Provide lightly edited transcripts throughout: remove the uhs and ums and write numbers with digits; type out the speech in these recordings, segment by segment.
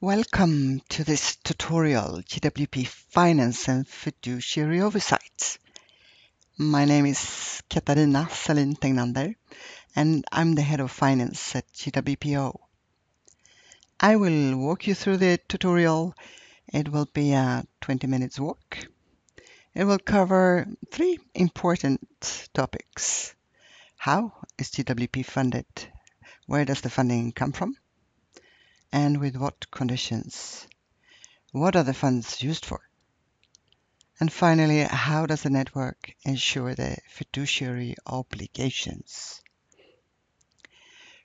Welcome to this tutorial, GWP Finance and Fiduciary Oversight. My name is Katarina Salin Tegnander, and I'm the Head of Finance at GWPO. I will walk you through the tutorial. It will be a 20 minutes walk. It will cover three important topics. How is GWP funded? Where does the funding come from? And with what conditions? What are the funds used for? And finally, how does the network ensure the fiduciary obligations?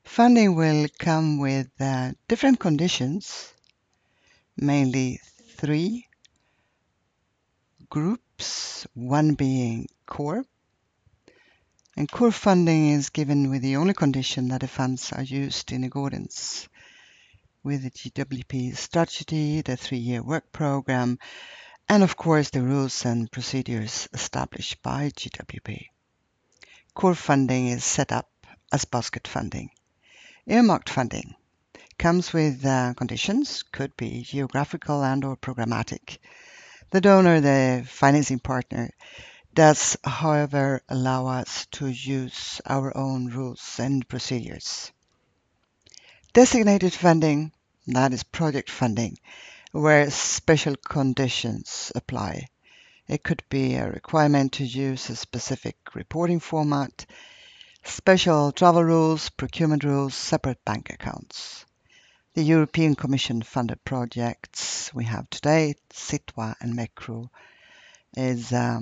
Funding will come with different conditions, mainly three groups, one being core. And core funding is given with the only condition that the funds are used in accordance with the GWP strategy, the 3-year work program, and of course the rules and procedures established by GWP. Core funding is set up as basket funding. Earmarked funding comes with conditions, could be geographical and/or programmatic. The donor, the financing partner, does, however, allow us to use our own rules and procedures. Designated funding, that is project funding, where special conditions apply. It could be a requirement to use a specific reporting format, special travel rules, procurement rules, separate bank accounts. The European Commission funded projects we have today, SITWA and MECRU, is a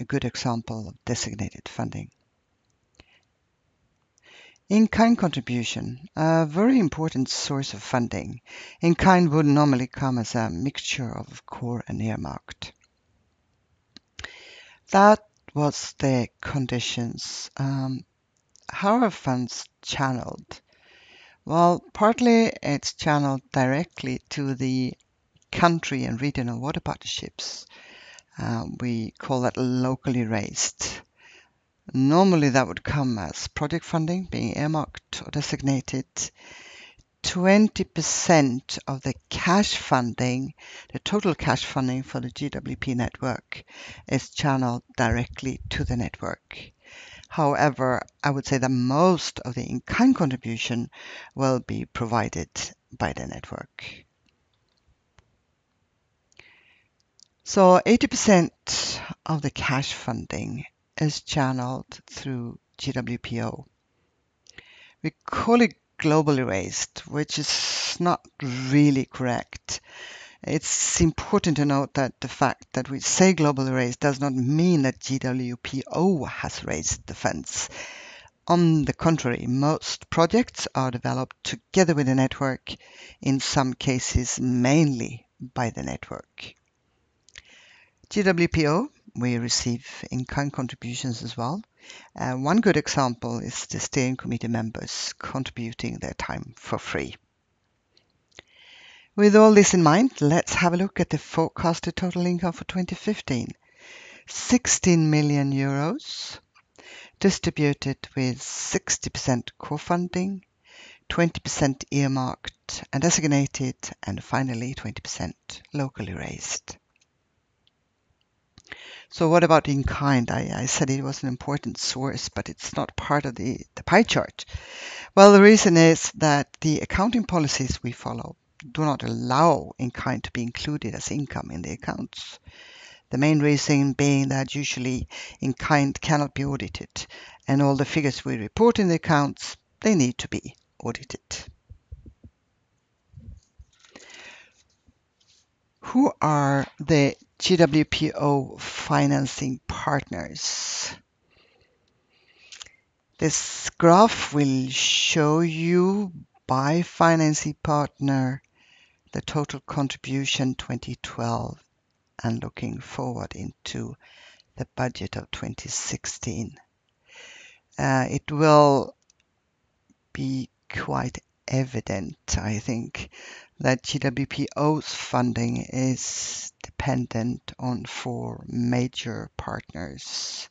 good example of designated funding. In-kind contribution, a very important source of funding. In-kind would normally come as a mixture of core and earmarked. That was the conditions. How are funds channeled? Well, partly it's channeled directly to the country and regional water partnerships. We call that locally raised. Normally that would come as project funding, being earmarked or designated. 20% of the cash funding, the total cash funding for the GWP network, is channeled directly to the network. However, I would say that most of the in-kind contribution will be provided by the network. So 80% of the cash funding is channeled through GWPO. We call it globally raised, which is not really correct. It's important to note that the fact that we say globally raised does not mean that GWPO has raised the funds. On the contrary, most projects are developed together with the network, in some cases mainly by the network. GWPO, we receive in-kind contributions as well. One good example is the steering committee members contributing their time for free. With all this in mind, let's have a look at the forecasted total income for 2015. 16 million euros, distributed with 60% core funding, 20% earmarked and designated, and finally 20% locally raised. So what about in-kind? I said it was an important source, but it's not part of the pie chart. Well, the reason is that the accounting policies we follow do not allow in-kind to be included as income in the accounts. The main reason being that usually in-kind cannot be audited, and all the figures we report in the accounts, they need to be audited. Who are the GWPO financing partners? This graph will show you by financing partner the total contribution 2012 and looking forward into the budget of 2016. It will be quite evident, I think, that GWPO's funding is dependent on 4 major partners: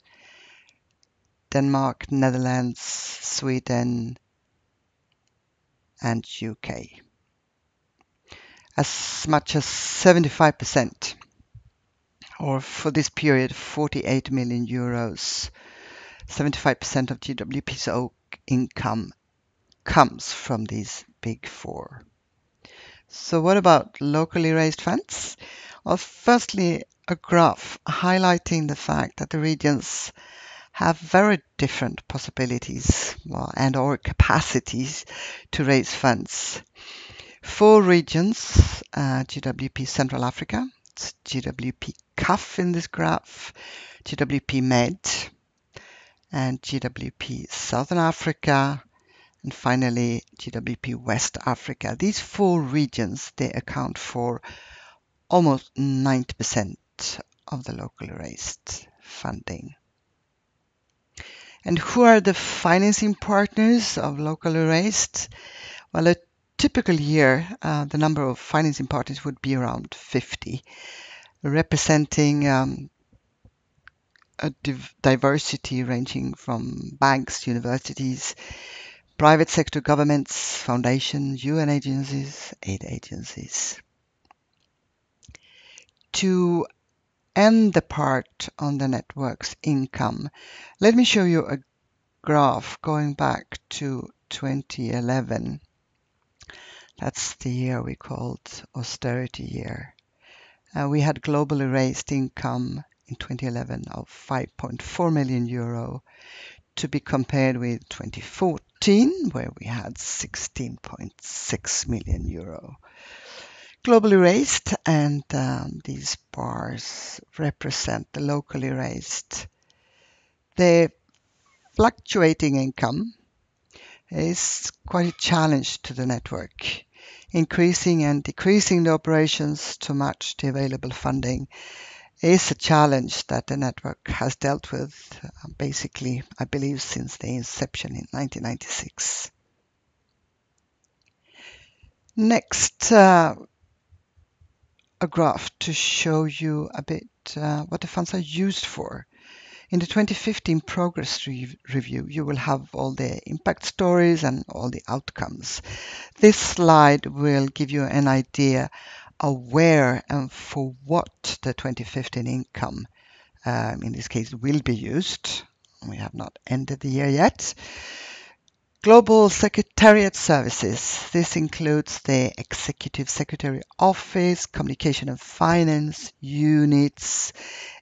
Denmark, Netherlands, Sweden, and UK. as much as 75%, or for this period, 48 million euros. 75% of GWP's income comes from these big four. So what about locally raised funds? Well, firstly, a graph highlighting the fact that the regions have very different possibilities and or capacities to raise funds. 4 regions, GWP Central Africa, it's GWP CAF in this graph, GWP Med, and GWP Southern Africa, and finally GWP West Africa. These 4 regions, they account for almost 90% of the locally raised funding. And who are the financing partners of locally raised? Well, a typical year, the number of financing partners would be around 50, representing a diversity ranging from banks, universities, private sector governments, foundations, UN agencies, aid agencies. To end the part on the network's income, let me show you a graph going back to 2011. That's the year we called austerity year. We had globally raised income in 2011 of 5.4 million euro, to be compared with 2014, where we had 16.6 million euro globally raised, and these bars represent the locally raised. The fluctuating income is quite a challenge to the network. Increasing and decreasing the operations to match the available funding is a challenge that the network has dealt with basically, I believe, since the inception in 1996. Next, a graph to show you a bit what the funds are used for. In the 2015 progress review, you will have all the impact stories and all the outcomes. This slide will give you an idea of where and for what the 2015 income, in this case, will be used. We have not ended the year yet. Global Secretariat Services. This includes the Executive Secretary Office, Communication and Finance units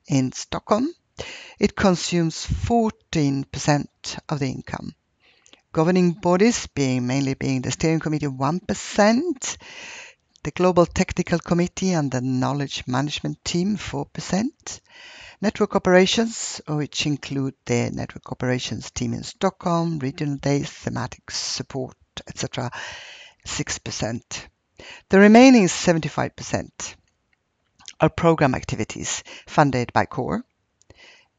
in Stockholm. It consumes 14% of the income. Governing bodies mainly being the Steering Committee 1%, the Global Technical Committee and the Knowledge Management Team 4%, Network Operations, which include the Network Operations team in Stockholm, Regional Days, Thematic Support, etc., 6%. The remaining 75% are program activities funded by CORE,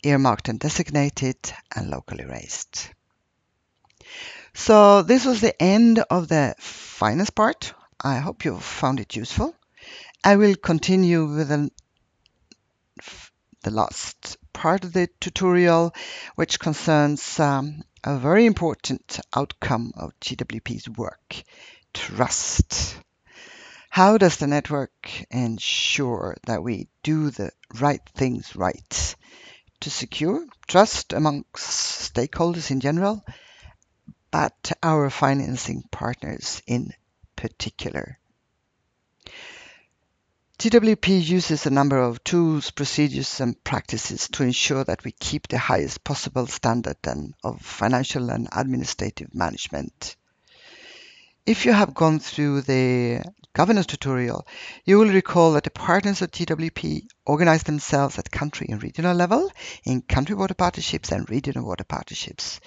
earmarked and designated, and locally raised. So this was the end of the finance part. I hope you found it useful. I will continue with the last part of the tutorial, which concerns a very important outcome of GWP's work, trust. How does the network ensure that we do the right things right to secure trust amongst stakeholders in general, but our financing partners in particular? GWP uses a number of tools, procedures, and practices to ensure that we keep the highest possible standard of financial and administrative management. If you have gone through the governance tutorial, you will recall that the partners of GWP organize themselves at country and regional level in country water partnerships and regional water partnerships.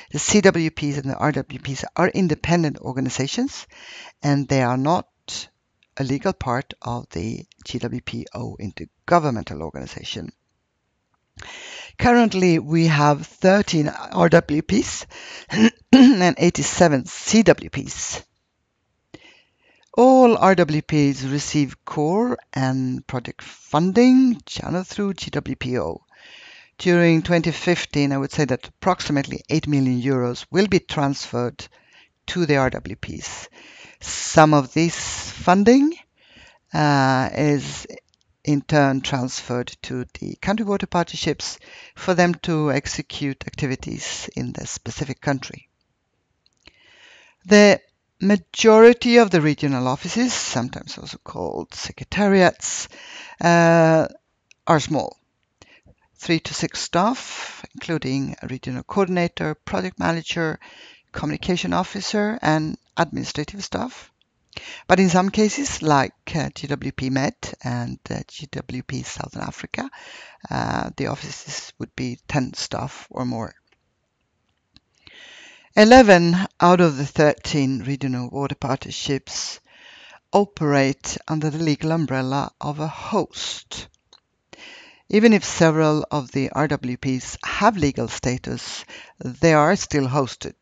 The CWPs and the RWPs are independent organizations, and they are not a legal part of the GWPO intergovernmental organization. Currently, we have 13 RWPs and 87 CWPs. All RWPs receive core and project funding channeled through GWPO. During 2015, I would say that approximately 8 million euros will be transferred to the RWPs. Some of this funding is in turn transferred to the country water partnerships for them to execute activities in the specific country. The majority of the regional offices, sometimes also called secretariats, are small, 3 to 6 staff, including a regional coordinator, project manager, communication officer, and administrative staff. But in some cases, like GWP Med and GWP Southern Africa, the offices would be 10 staff or more. 11 out of the 13 regional water partnerships operate under the legal umbrella of a host. Even if several of the RWPs have legal status, they are still hosted,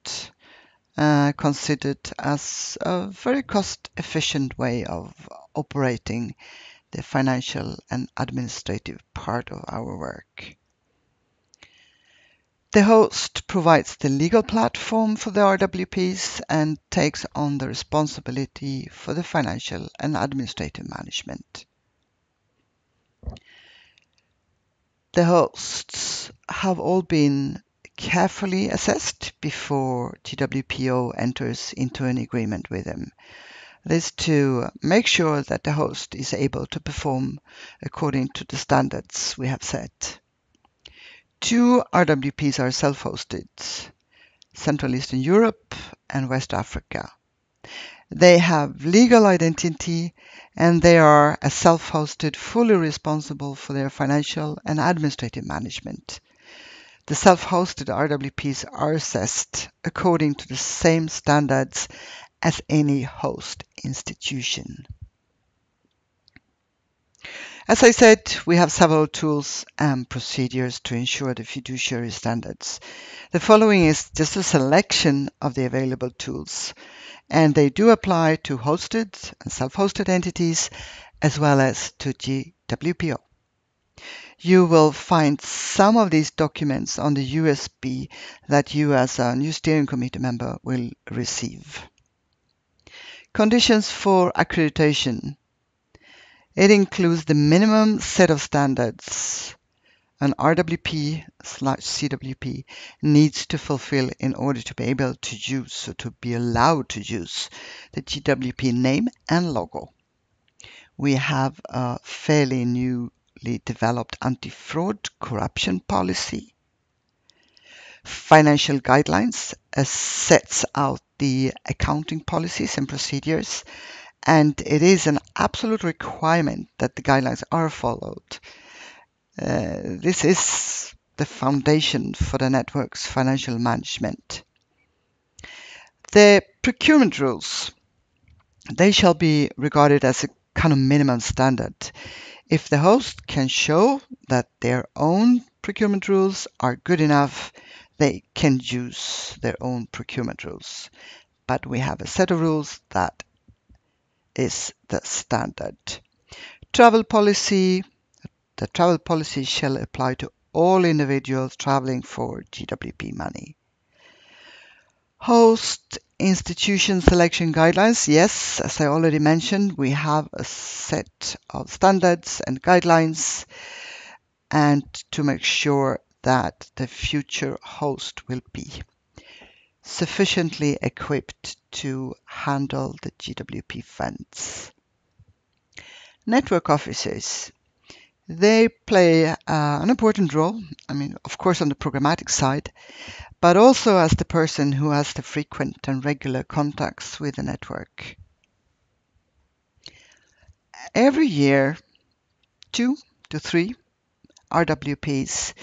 considered as a very cost-efficient way of operating the financial and administrative part of our work. The host provides the legal platform for the RWPs and takes on the responsibility for the financial and administrative management. The hosts have all been carefully assessed before GWPO enters into an agreement with them. This to make sure that the host is able to perform according to the standards we have set. 2 RWPs are self-hosted, Central Eastern Europe and West Africa. They have legal identity and they are, as self-hosted, fully responsible for their financial and administrative management. The self-hosted RWPs are assessed according to the same standards as any host institution. As I said, we have several tools and procedures to ensure the fiduciary standards. The following is just a selection of the available tools, and they do apply to hosted and self-hosted entities as well as to GWPO. You will find some of these documents on the USB that you as a new steering committee member will receive. Conditions for accreditation. It includes the minimum set of standards an RWP/CWP needs to fulfill in order to be able to use or to be allowed to use the GWP name and logo. We have a fairly newly developed anti-fraud corruption policy. Financial guidelines sets out the accounting policies and procedures, and it is an absolute requirement that the guidelines are followed. This is the foundation for the network's financial management. The procurement rules, they shall be regarded as a kind of minimum standard. If the host can show that their own procurement rules are good enough, they can use their own procurement rules. But we have a set of rules that is the standard. Travel policy. The travel policy shall apply to all individuals traveling for GWP money. Host institution selection guidelines. Yes, as I already mentioned, we have a set of standards and guidelines, and to make sure that the future host will be sufficiently equipped to handle the GWP funds. Network officers. They play an important role, of course, on the programmatic side, but also as the person who has the frequent and regular contacts with the network. Every year, 2 to 3 RWPs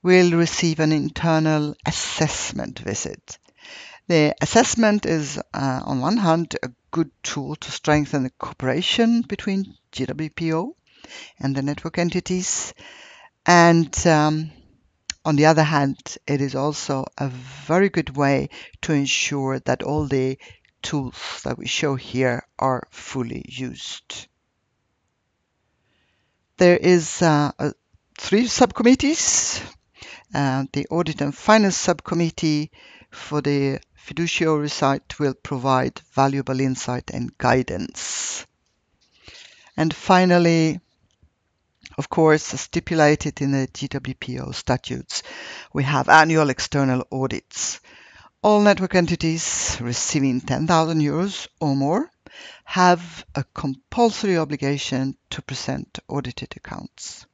will receive an internal assessment visit. The assessment is, on one hand, a good tool to strengthen the cooperation between GWPO and the network entities, and on the other hand, it is also a very good way to ensure that all the tools that we show here are fully used. There is 3 subcommittees. The Audit and Finance Subcommittee for the fiduciary side will provide valuable insight and guidance. And finally, of course, as stipulated in the GWPO statutes, we have annual external audits. All network entities receiving 10,000 euros or more have a compulsory obligation to present audited accounts.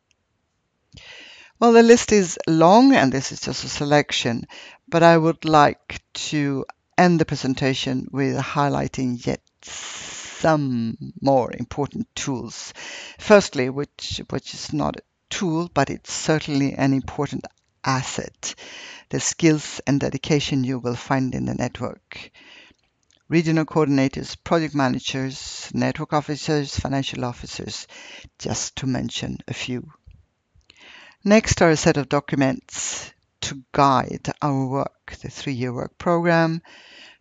Well, the list is long, and this is just a selection, but I would like to end the presentation with highlighting yet some more important tools. Firstly, which is not a tool, but it's certainly an important asset, the skills and dedication you will find in the network. Regional coordinators, project managers, network officers, financial officers, just to mention a few. Next are a set of documents to guide our work, the 3-year work program,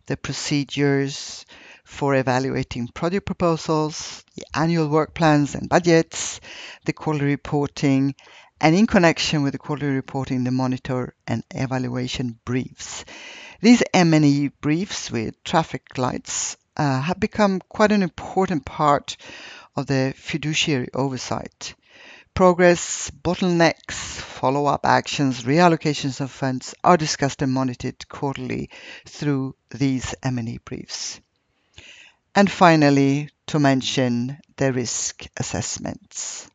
the procedures for evaluating project proposals, the annual work plans and budgets, the quarterly reporting, and in connection with the quarterly reporting, the monitor and evaluation briefs. These M&E briefs with traffic lights have become quite an important part of the fiduciary oversight. Progress, bottlenecks, follow-up actions, reallocations of funds are discussed and monitored quarterly through these M&E briefs. And finally, to mention the risk assessments.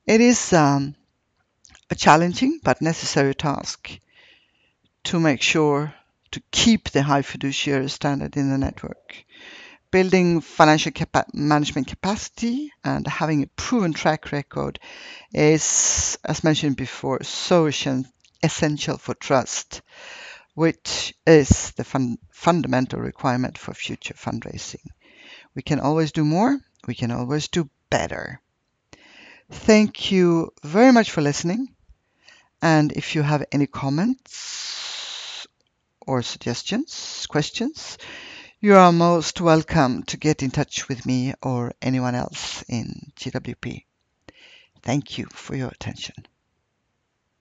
It is a challenging but necessary task to make sure to keep the high fiduciary standard in the network. Building financial management capacity and having a proven track record is, as mentioned before, so essential for trust, which is the fundamental requirement for future fundraising. We can always do more. We can always do better. Thank you very much for listening. And if you have any comments or suggestions, questions, you are most welcome to get in touch with me or anyone else in GWP. Thank you for your attention.